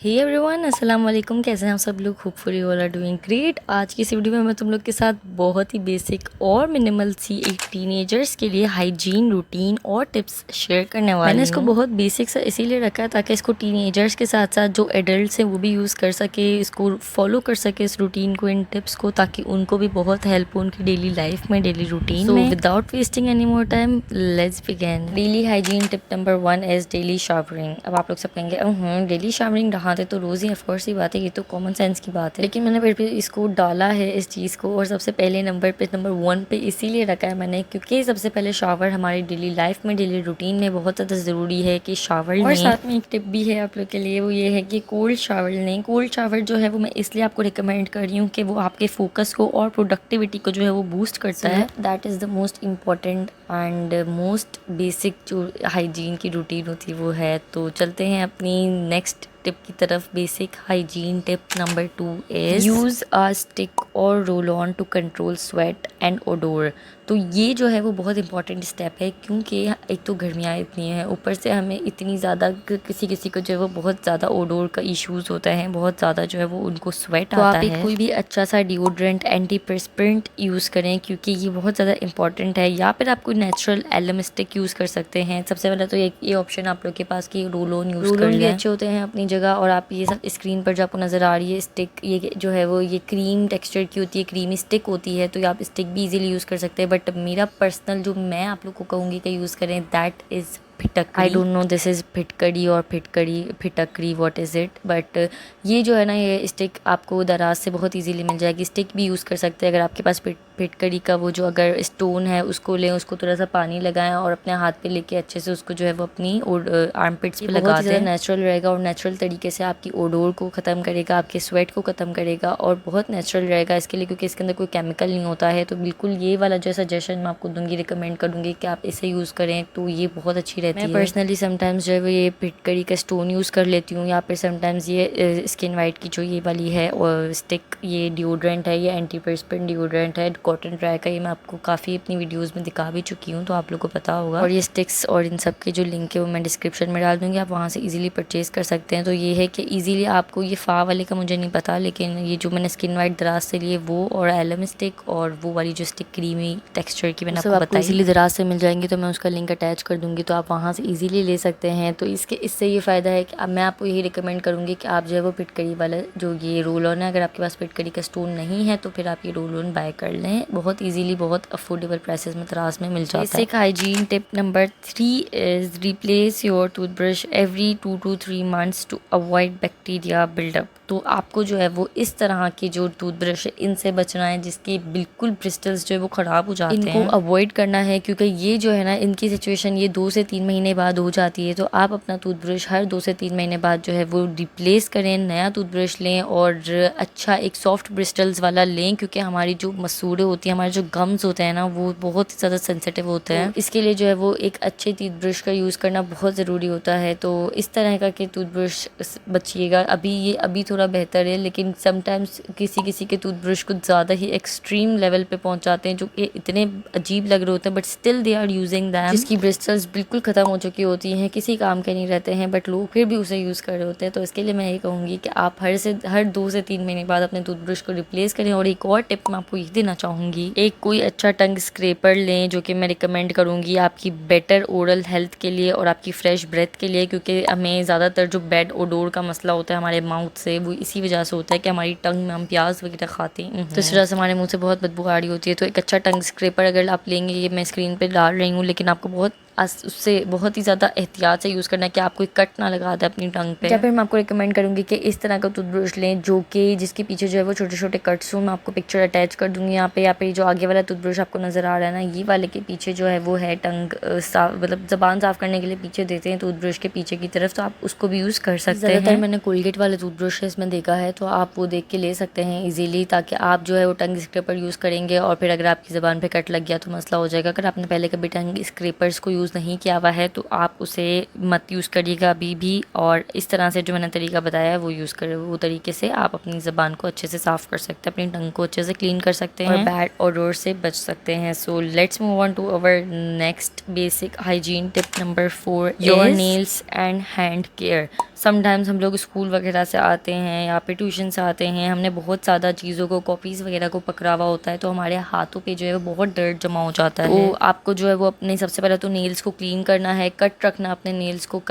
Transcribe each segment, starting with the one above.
Hey everyone, अस्सलाम वालेकुम। कैसे हैं आप सब लोग? Hopefully all are doing great. आज की इस वीडियो में मैं तुम लोग के साथ बहुत ही बेसिक और मिनिमल सी एक टीनेजर्स के लिए हाइजीन रूटीन और टिप्स शेयर करने वाली हूँ। मैंने इसको बहुत बेसिक सा इसीलिए रखा है ताकि इसको टीनेजर्स के साथ साथ जो एडल्ट्स हैं वो भी यूज़ कर सके, इसको फॉलो कर सके इस रूटीन को, इन टिप्स को, ताकि उनको भी बहुत हेल्प हो उनकी डेली लाइफ में, डेली रूटीन में। Without wasting any more time, let's begin. Daily hygiene tip number 1 is daily showering. अब आप लोग सब कहेंगे डेली शावरिंग नहाते तो रोज़ ही, ऑफकोर्स ही बात है, ये तो कॉमन सेंस की बात है, लेकिन मैंने फिर भी इसको डाला है इस चीज़ को, और सबसे पहले नंबर 1 पे इसीलिए रखा है मैंने क्योंकि सबसे पहले शावर हमारी डेली लाइफ में, डेली रूटीन में बहुत ज़्यादा ज़रूरी है कि शावर लें। और साथ में एक टिप भी है आप लोग के लिए, वो ये है कि कोल्ड शावर लें। कोल्ड शावर जो है वो मैं इसलिए आपको रिकमेंड कर रही हूँ कि वो आपके फोकस को और प्रोडक्टिविटी को जो है वो बूस्ट करता है। That is the most important and most basic जो हाइजीन की रूटीन होती है वो है। तो चलते हैं अपनी नेक्स्ट टिप की तरफ। Basic hygiene tip number 2 is use a stick or roll on to control sweat and odour. तो ये जो है वो बहुत इंपॉर्टेंट स्टेप है क्योंकि एक तो गर्मियाँ इतनी हैं, ऊपर से हमें इतनी ज़्यादा किसी किसी को जो है वो बहुत ज़्यादा ओडोर का इश्यूज़ होता है, बहुत ज़्यादा जो है वो उनको स्वेट आता है। तो आप कोई भी अच्छा सा डिओड्रेंट, एंटीपर्स्पिरेंट यूज़ करें क्योंकि ये बहुत ज़्यादा इंपॉर्टेंट है, या फिर आप कोई नेचुरल एलम स्टिक यूज़ कर सकते हैं। सबसे पहले तो ये ऑप्शन आप लोग के पास कि रोल ऑन यूज़ कर लें, अच्छे होते हैं अपनी जगह। और आप ये सब स्क्रीन पर जो आपको नज़र आ रही है स्टिक, ये जो है वो ये क्रीम टेक्सचर की होती है, क्रीमी स्टिक होती है, तो ये आप स्टिक भी इजीली यूज़ कर सकते हैं। बट मेरा पर्सनल जो मैं आप लोग को कहूँगी कि यूज़ करें, दैट इज़ फिटकरी। I don't know this is फिटकरी और फिटकरी व्हाट इज़ इट, बट ये जो है ना, ये स्टिक आपको दराज से बहुत इजीली मिल जाएगी। स्टिक भी यूज़ कर सकते हैं अगर आपके पास फिटकरी का वो जो अगर स्टोन है उसको लें, उसको थोड़ा सा पानी लगाएं और अपने हाथ पे लेके अच्छे से उसको जो है वो अपनी आर्मपिट्स पे लगा दें। नेचुरल रहेगा और नेचुरल तरीके से आपकी ओडोर को ख़त्म करेगा, आपके स्वेट को ख़त्म करेगा, और बहुत नेचुरल रहेगा इसके लिए क्योंकि इसके अंदर कोई केमिकल नहीं होता है। तो बिल्कुल ये वाला जो सजेशन मैं आपको दूंगी, रिकमेंड करूँगी कि आप इसे यूज़ करें, तो ये बहुत अच्छी रहती है। मैं पर्सनली समटाइम्स जो है वो ये फिटकरी का स्टोन यूज़ कर लेती हूँ, या फिर समटाइम्स ये स्किन वाइट की जो ये वाली है और स्टिक, ये डिओड्रेंट है, ये एंटीपर्स्पिरेंट डिओड्रेंट है कॉटन ड्राई का। ये मैं आपको काफ़ी अपनी वीडियोस में दिखा भी चुकी हूँ, तो आप लोगों को पता होगा। और ये स्टिक्स और इन सब के जो लिंक है वो मैं डिस्क्रिप्शन में डाल दूँगी, आप वहाँ से इजीली परचेज कर सकते हैं। तो ये है कि इजीली आपको ये फा वाले का मुझे नहीं पता, लेकिन ये जो मैंने स्किन वाइट दराज से लिए वो, और एलम स्टिक, और वो वाली जो स्टिक क्रीमी टेक्सचर की मैंने आपको बताई, इजीली दराज से मिल जाएंगी। तो मैं उसका लिंक अटैच कर दूँगी, तो आप वहाँ से ईजिली ले सकते हैं। तो इससे ये फ़ायदा है कि अब मैं आपको यही रिकमेंड करूँगी कि आप जो है वो फिटकरी वाला जो ये रोल ऑन है, अगर आपके पास फिटकरी का स्टोन नहीं है तो फिर आप ये रोल ऑन बाय कर लें, बहुत इजीली, बहुत अफोर्डेबल प्राइसेस में तराज में मिल जाता है। Basic hygiene tip number 3 is replace your toothbrush every 2 to 3 months to avoid bacteria buildup. तो आपको जो है वो इस तरह के जो टूथब्रश है इनसे बचना है जिसके बिल्कुल ब्रिस्टल्स जो है वो ख़राब हो जाते हैं, इनको अवॉइड करना है क्योंकि ये जो है ना, इनकी सिचुएशन ये 2 से 3 महीने बाद हो जाती है। तो आप अपना टूथब्रश हर 2 से 3 महीने बाद जो है वो रिप्लेस करें, नया टूथब्रश लें, और अच्छा एक सॉफ्ट ब्रिस्टल्स वाला लें क्योंकि हमारी जो मसूड़े होती हैं, हमारे जो गम्स होते हैं ना, वो बहुत ही ज़्यादा सेंसिटिव होते हैं। इसके लिए जो है वो एक अच्छे टूथब्रश का यूज़ करना बहुत ज़रूरी होता है। तो इस तरह का कि टूथब्रश बचिएगा। अभी थोड़ा बेहतर है, लेकिन समटाइम्स किसी के टूथब्रश कुछ ज़्यादा ही एक्सट्रीम लेवल पे पहुंच जाते हैं जो कि इतने अजीब लग रहे होते हैं, but still they are using them, जिसकी ब्रिस्टल्स बिल्कुल ख़त्म हो चुकी होती हैं, किसी काम के नहीं रहते हैं, बट लोग फिर भी उसे यूज़ कर रहे होते हैं। तो इसके लिए मैं ये कहूँगी कि आप हर 2 से 3 महीने बाद अपने टूथब्रश को रिप्लेस करें। और एक और टिप मैं आपको ये देना चाहूँगी, एक कोई अच्छा टंग स्क्रेपर लें जो कि मैं रिकमेंड करूँगी आपकी बेटर ओरल हेल्थ के लिए और आपकी फ्रेश ब्रेथ के लिए, क्योंकि हमें ज़्यादातर जो बैड ओडोर का मसला होता है हमारे माउथ से, वो इसी वजह से होता है कि हमारी टंग में हम प्याज वगैरह खाते हैं, तो इस वजह से हमारे मुंह से बहुत बदबू आ रही होती है। तो एक अच्छा टंग स्क्रेपर अगर आप लेंगे, ये मैं स्क्रीन पे डाल रही हूँ, लेकिन आपको उससे बहुत ही ज़्यादा एहतियात से यूज़ करना है कि आप कोई कट ना लगा दे अपनी टंग पे। या फिर मैं आपको रिकमेंड करूँगी कि इस तरह का टूथब्रश लें जो कि जिसके पीछे जो है वो छोटे छोटे कट्स हों। मैं आपको पिक्चर अटैच कर दूँगी यहाँ पे। या फिर जो आगे वाला टूथब्रश आपको नज़र आ रहा है ना, ये वाले के पीछे जो है वो है टंग साफ, मतलब ज़बान साफ़ करने के लिए पीछे देते हैं टूथब्रश के पीछे की तरफ, तो आप उसको भी यूज़ कर सकते हैं। ज़्यादातर मैंने कोलगेट वाले टूथब्रश इसमें देखा है, तो आप वो देख के ले सकते हैं ईजिली, ताकि आप जो है वो टंग स्क्रेपर यूज़ करेंगे और फिर अगर आपकी ज़बान पे कट लग गया तो मसला हो जाएगा। अगर आपने पहले कभी टंग स्क्रेपर्स को यूज़ यूज़ नहीं किया हुआ है तो आप उसे मत यूज़ करिएगा अभी भी, और इस तरह से जो मैंने तरीका बताया है वो यूज़ करें। वो तरीके से आप अपनी ज़बान को अच्छे से साफ़ कर सकते हैं, अपनी टंग को अच्छे से क्लीन कर सकते हैं और बैड ओडोर से बच सकते हैं। So let's move on to our next basic hygiene tip number 4, your nails and hand care. Sometimes हम लोग स्कूल वगैरह से आते हैं या फिर ट्यूशन से आते हैं, हमने बहुत ज़्यादा चीज़ों को, कॉपीज़ वगैरह को पकड़ा हुआ होता है, तो हमारे हाथों पे जो है वो बहुत डर्ट जमा हो जाता है। तो आपको जो है वो अपने सबसे पहले तो नेल्स को क्लीन करना है, कट रखना, अपने नेल्स को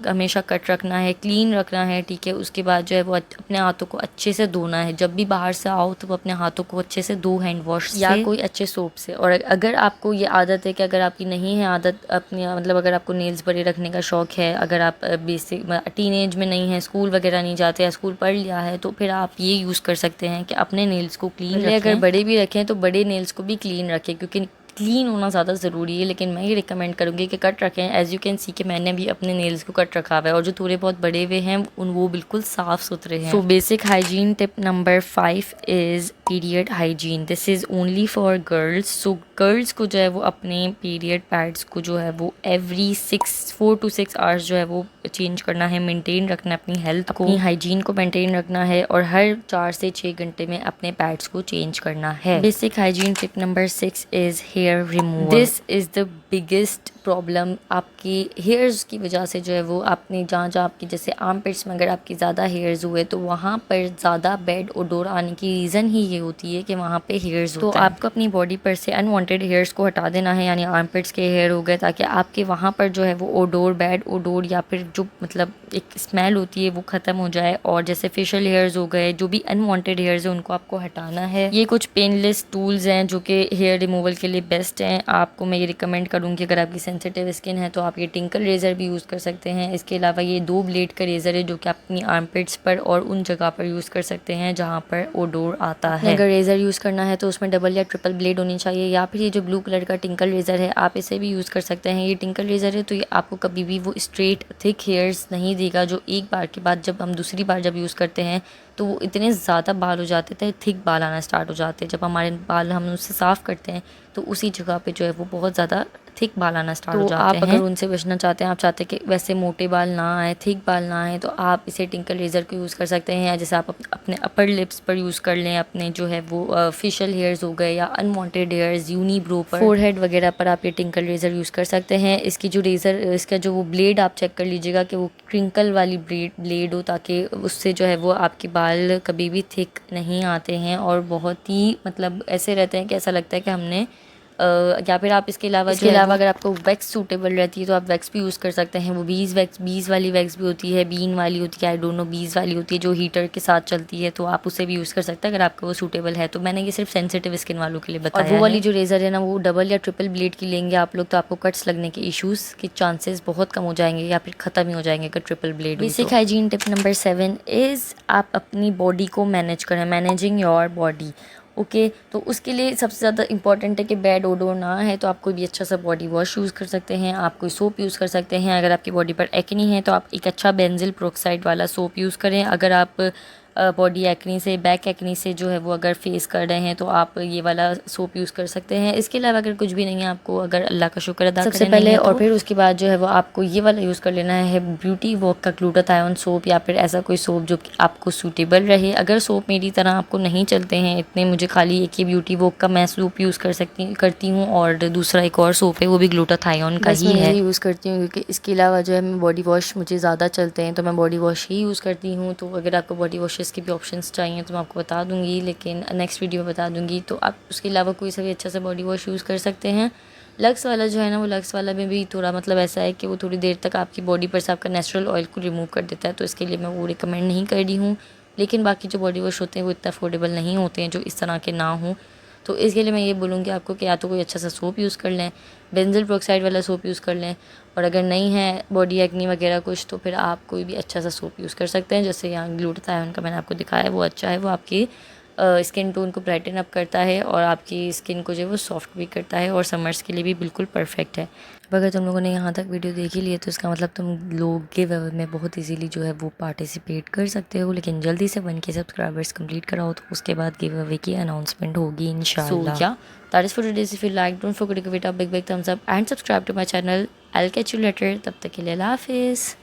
हमेशा कट रखना है, क्लीन रखना है, ठीक है। उसके बाद जो है वो अपने हाथों को अच्छे से धोना है। जब भी बाहर से आओ तो अपने हाथों को अच्छे से धो, हैंड वॉश या कोई अच्छे सोप से। और अगर आपको ये आदत है कि अगर आपकी नहीं है आदत अपनी, मतलब अगर आपको नेल्स बड़े रखने का शौक है, अगर आप बेसिक टीनेज में नहीं है, स्कूल वगैरह नहीं जाते या स्कूल पढ़ लिया है, तो फिर आप ये यूज़ कर सकते हैं कि अपने नेल्स को क्लीन रखें। अगर बड़े भी रखें तो बड़े नेल्स को भी क्लीन रखें, क्योंकि क्लीन होना ज़्यादा ज़रूरी है। लेकिन मैं ये रिकमेंड करूँगी कि कट रखें। एज़ यू कैन सी कि मैंने भी अपने नेल्स को कट रखा हुआ है और जो थोड़े बहुत बड़े हुए हैं वो बिल्कुल साफ़ सुथरे हैं। So basic hygiene tip number 5 is period hygiene. This is only for girls. So girls को जो है वो अपने पीरियड पैड्स को जो है वो एवरी 4 to 6 आवर्स जो है वो चेंज करना है, मेंटेन रखना है अपनी हेल्थ को, अपनी हाइजीन को मेंटेन रखना है, और हर 4 से 6 घंटे में अपने पैड्स को चेंज करना है। Basic hygiene tip number 6 is here removal. This is the biggest problem. आपकी हेयर्स की वजह से जो है वो आपने जहाँ आपकी जैसे आर्म पिट्स में अगर आपकी ज़्यादा हेयर्स हुए तो वहाँ पर ज़्यादा बैड ओडोर आने की रीज़न ही ये होती है कि वहाँ पे हेयर्स होते हैं। तो आपको अपनी बॉडी पर से अनवांटेड हेयर्स को हटा देना है, यानी आर्म पिट्स के हेयर हो गए, ताकि आपके वहाँ पर जो है वो ओडोर, बैड ओडोर या फिर जो मतलब एक स्मेल होती है वो ख़त्म हो जाए। और जैसे फेशियल हेयर्स हो गए, जो भी अनवांटेड हेयर्स हैं उनको आपको हटाना है। ये कुछ पेनलेस टूल्स हैं जो कि हेयर रिमूवल के लिए बेस्ट हैं। आपको मैं ये रिकमेंड करूँगी, अगर आपकी सेंसिटिव स्किन है तो आप ये टिंकल रेज़र भी यूज़ कर सकते हैं। इसके अलावा ये 2 ब्लेड का रेज़र है जो कि आप अपनी आर्मपिट्स पर और उन जगह पर यूज़ कर सकते हैं जहाँ पर ओडोर आता है। अगर रेज़र यूज़ करना है तो उसमें डबल या ट्रिपल ब्लेड होनी चाहिए, या फिर ये जो ब्लू कलर का टिंकल रेज़र है आप इसे भी यूज़ कर सकते हैं। ये टिंकल रेज़र है तो ये आपको कभी भी वो स्ट्रेट थिक हेयर्स नहीं देगा, जो एक बार के बाद जब हम दूसरी बार जब यूज़ करते हैं तो वो इतने ज़्यादा बाल हो जाते थे, थिक बाल आना स्टार्ट हो जाते हैं। जब हमारे बाल हम उससे साफ़ करते हैं तो उसी जगह पे जो है वो बहुत ज़्यादा थिक बाल आना स्टार्ट हो जाते हैं। आप अगर उनसे बचना चाहते हैं, आप चाहते हैं कि वैसे मोटे बाल ना आए, थिक बाल ना आए, तो आप इसे टिंकल रेज़र को यूज़ कर सकते हैं। या जैसे आप अपने अपर लिप्स पर यूज़ कर लें, अपने जो है वो फेशियल हेयर्स हो गए या अनवांटेड हेयर्स, यूनिब्रो पर, फोरहेड वगैरह पर आप ये टिंकल रेज़र यूज़ कर सकते हैं। इसकी जो रेज़र, इसका जो वो ब्लेड आप चेक कर लीजिएगा कि वो क्रिंकल वाली ब्लेड हो, ताकि उससे जो है वो आपके बाल कभी भी थिक नहीं आते हैं और बहुत ही मतलब ऐसे रहते हैं कि ऐसा लगता है कि हमने या फिर आप इसके अलावा अगर आपको वैक्स सूटेबल रहती है तो आप वैक्स भी यूज़ कर सकते हैं। वो बीज वाली वैक्स भी होती है, बीन वाली होती है, आई डोंट नो, बीज वाली होती है जो हीटर के साथ चलती है, तो आप उसे भी यूज़ कर सकते हैं अगर आपको वो सूटेबल है। तो मैंने ये सिर्फ सेंसिटिव स्किन वालों के लिए बताया। और वो वाली जो रेज़र है ना, वो डबल या ट्रिपल ब्लेड की लेंगे आप लोग तो आपको कट्स लगने के इशूज़ के चांसेस बहुत कम हो जाएंगे या फिर ख़त्म ही हो जाएंगे अगर triple blade. Basic hygiene tip number 7 is आप अपनी बॉडी को मैनेज करें, मैनेजिंग योर बॉडी। ओके तो उसके लिए सबसे ज़्यादा इंपॉर्टेंट है कि बैड ओडोर ना है, तो आप कोई भी अच्छा सा बॉडी वॉश यूज़ कर सकते हैं, आप कोई सोप यूज़ कर सकते हैं। अगर आपकी बॉडी पर एक्नी है तो आप एक अच्छा बेंजिल पेरोक्साइड वाला सोप यूज़ करें। अगर आप बॉडी एक्नी से, बैक एक्नी से जो है वो अगर फेस कर रहे हैं तो आप ये वाला सोप यूज़ कर सकते हैं। इसके अलावा अगर कुछ भी नहीं है आपको, अगर अल्लाह का शुक्र अदा सबसे पहले और फिर उसके बाद जो है वो आपको ये वाला यूज़ कर लेना है ब्यूटी वॉक का ग्लूटाथायोन सोप, या फिर ऐसा कोई सोप जो आपको सूटेबल रहे। अगर सोप मेरी तरह आपको नहीं चलते हैं इतने, मुझे खाली एक ही ब्यूटी वॉक का मैं सोप यूज़ करती हूँ और दूसरा एक और सोप है वो भी ग्लूटाथायोन का ही है, यूज़ करती हूँ, क्योंकि इसके अलावा जो है मैं बॉडी वॉश मुझे ज़्यादा चलते हैं तो मैं बॉडी वॉश ही यूज़ करती हूँ। तो अगर आपको बॉडी वॉश के भी ऑप्शंस चाहिए तो मैं आपको बता दूंगी, लेकिन नेक्स्ट वीडियो में बता दूंगी। तो आप उसके अलावा कोई सा भी अच्छा सा बॉडी वॉश यूज़ कर सकते हैं। लक्स वाला जो है ना, वो लक्स वाला में भी थोड़ा मतलब ऐसा है कि वो थोड़ी देर तक आपकी बॉडी पर से आपका नेचुरल ऑयल को रिमूव कर देता है, तो इसके लिए मैं वो रिकमेंड नहीं कर रही हूँ। लेकिन बाकी जो बॉडी वॉश होते हैं वो इतना अफोर्डेबल नहीं होते हैं जो इस तरह के ना हों, तो इसके लिए मैं ये बोलूँगी आपको कि या तो कोई अच्छा सा सोप यूज़ कर लें, बेंजिल पेरोक्साइड वाला सोप यूज़ कर लें, और अगर नहीं है बॉडी एक्नी वगैरह कुछ तो फिर आप कोई भी अच्छा सा सोप यूज़ कर सकते हैं। जैसे यहाँ ग्लूटाथायोन का मैंने आपको दिखाया है वो अच्छा है, वो आपकी स्किन टोन को ब्राइटन अप करता है और आपकी स्किन को जो है वो सॉफ्ट भी करता है और समर्स के लिए भी बिल्कुल परफेक्ट है। अब अगर तुम लोगों ने यहाँ तक वीडियो देख ही ली है तो इसका मतलब तुम लोग गिव अवे में बहुत इजीली जो है वो पार्टिसिपेट कर सकते हो, लेकिन जल्दी से 1K सब्सक्राइबर्स कंप्लीट कराओ तो उसके बाद गिव अवे की अनाउंसमेंट होगी इंशाल्लाह। So yeah that is for today's. If you like don't forget to give it a big big thumbs up and subscribe to my channel. I will catch you later. तब तक के लिए अल्लाह हाफिज़।